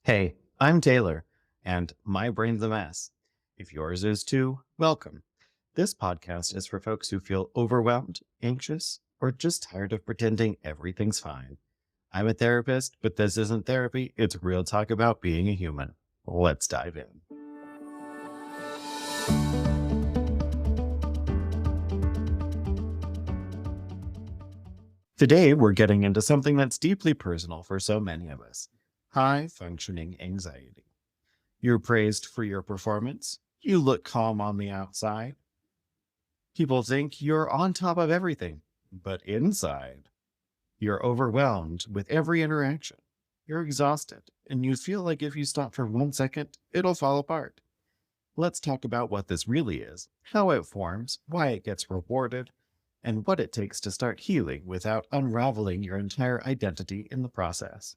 Hey, I'm Taylor, and my brain's a mess. If yours is too, welcome. This podcast is for folks who feel overwhelmed, anxious, or just tired of pretending everything's fine. I'm a therapist, but this isn't therapy, it's real talk about being a human. Let's dive in. Today, we're getting into something that's deeply personal for so many of us: high functioning anxiety. You're praised for your performance. You look calm on the outside. People think you're on top of everything, but inside, you're overwhelmed with every interaction. You're exhausted, and you feel like if you stop for 1 second, it'll fall apart. Let's talk about what this really is, how it forms, why it gets rewarded, and what it takes to start healing without unraveling your entire identity in the process.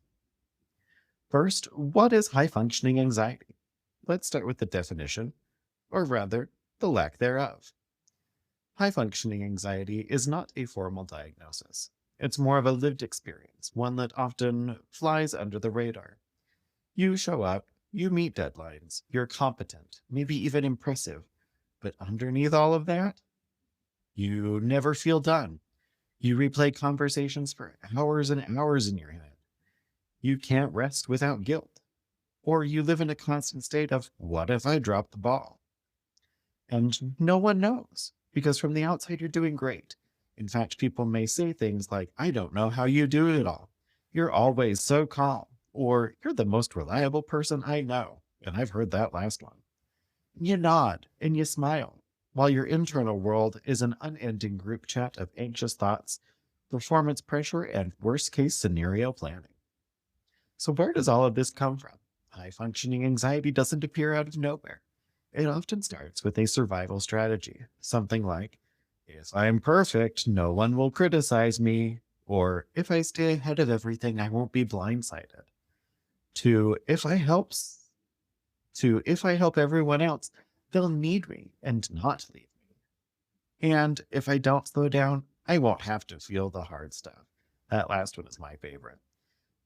First, what is high functioning anxiety? Let's start with the definition, or rather, the lack thereof. High functioning anxiety is not a formal diagnosis. It's more of a lived experience, one that often flies under the radar. You show up, you meet deadlines, you're competent, maybe even impressive, but underneath all of that, you never feel done. You replay conversations for hours and hours in your head. You can't rest without guilt. Or you live in a constant state of, what if I drop the ball? And no one knows, because from the outside, you're doing great. In fact, people may say things like, I don't know how you do it all. You're always so calm. Or you're the most reliable person I know. And I've heard that last one. You nod and you smile, while your internal world is an unending group chat of anxious thoughts, performance pressure, and worst case scenario planning. So where does all of this come from? High functioning anxiety doesn't appear out of nowhere. It often starts with a survival strategy, something like, if I'm perfect, no one will criticize me, or if I stay ahead of everything, I won't be blindsided. To if I help everyone else, they'll need me and not leave me. And if I don't slow down, I won't have to feel the hard stuff. That last one is my favorite.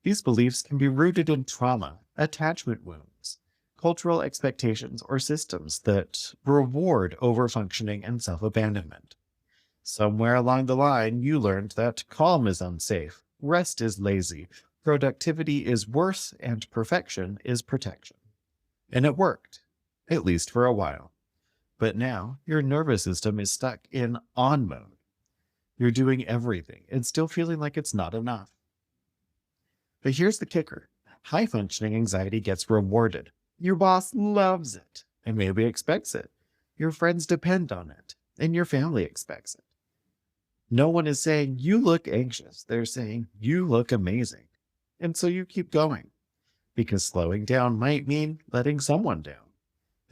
These beliefs can be rooted in trauma, attachment wounds, cultural expectations, or systems that reward overfunctioning and self-abandonment. Somewhere along the line, you learned that calm is unsafe, rest is lazy, productivity is worth, and perfection is protection. And it worked, at least for a while. But now, your nervous system is stuck in on mode. You're doing everything and still feeling like it's not enough. But here's the kicker. High functioning anxiety gets rewarded. Your boss loves it and maybe expects it. Your friends depend on it and your family expects it. No one is saying you look anxious. They're saying you look amazing. And so you keep going, because slowing down might mean letting someone down,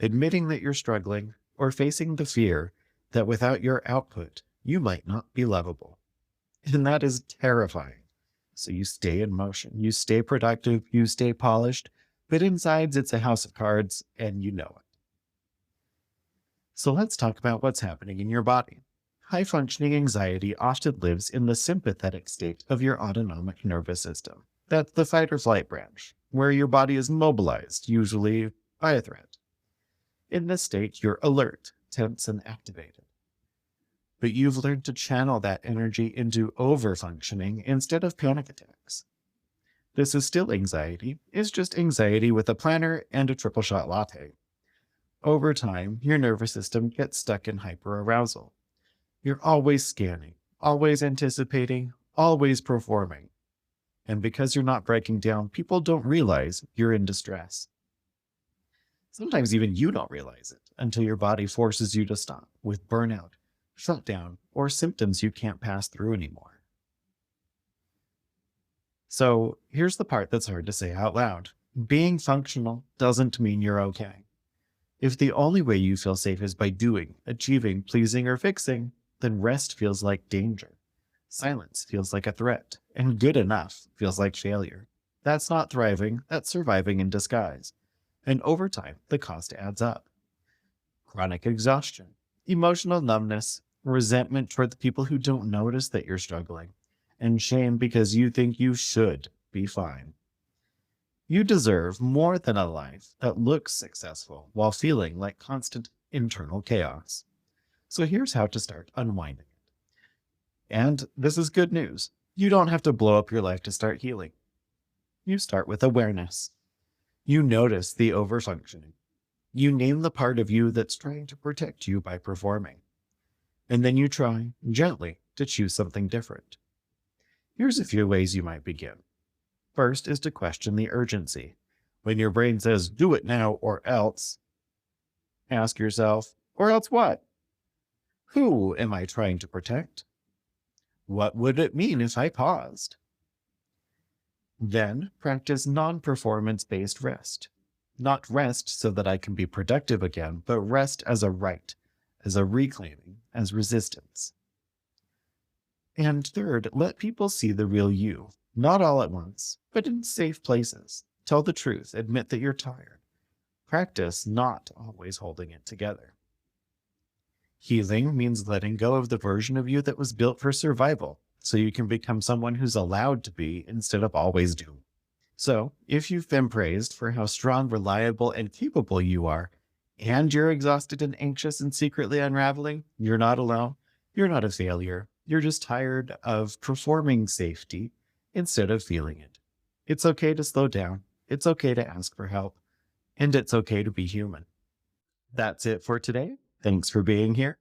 admitting that you're struggling, or facing the fear that without your output, you might not be lovable. And that is terrifying. So you stay in motion, you stay productive, you stay polished, but inside it's a house of cards and you know it. So let's talk about what's happening in your body. High functioning anxiety often lives in the sympathetic state of your autonomic nervous system. That's the fight or flight branch, where your body is mobilized, usually by a threat. In this state, you're alert, tense, and activated. But you've learned to channel that energy into overfunctioning instead of panic attacks. This is still anxiety. It's just anxiety with a planner and a triple shot latte. Over time, your nervous system gets stuck in hyperarousal. You're always scanning, always anticipating, always performing. And because you're not breaking down, people don't realize you're in distress. Sometimes even you don't realize it until your body forces you to stop with burnout, shutdown, or symptoms you can't pass through anymore. So here's the part that's hard to say out loud. Being functional doesn't mean you're okay. If the only way you feel safe is by doing, achieving, pleasing, or fixing, then rest feels like danger. Silence feels like a threat, and good enough feels like failure. That's not thriving, that's surviving in disguise. And over time, the cost adds up. Chronic exhaustion, emotional numbness, resentment toward the people who don't notice that you're struggling, and shame because you think you should be fine. You deserve more than a life that looks successful while feeling like constant internal chaos. So here's how to start unwinding it. And this is good news. You don't have to blow up your life to start healing. You start with awareness. You notice the overfunctioning. You name the part of you that's trying to protect you by performing. And then you try, gently, to choose something different. Here's a few ways you might begin. First is to question the urgency. When your brain says, do it now or else, ask yourself, or else what? Who am I trying to protect? What would it mean if I paused? Then practice non performance based rest. Not rest so that I can be productive again, but rest as a right, as a reclaiming, as resistance. And third, let people see the real you, not all at once, but in safe places. Tell the truth, admit that you're tired. Practice not always holding it together. Healing means letting go of the version of you that was built for survival, so you can become someone who's allowed to be instead of always doomed. So, if you've been praised for how strong, reliable, and capable you are, and you're exhausted and anxious and secretly unraveling, you're not alone. You're not a failure. You're just tired of performing safety instead of feeling it. It's okay to slow down. It's okay to ask for help. And it's okay to be human. That's it for today. Thanks for being here.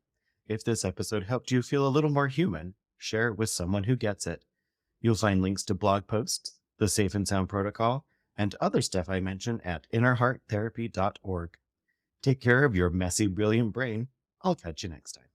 If this episode helped you feel a little more human, share it with someone who gets it. You'll find links to blog posts, the Safe and Sound Protocol, and other stuff I mentioned at innerhearttherapy.org. Take care of your messy, brilliant brain. I'll catch you next time.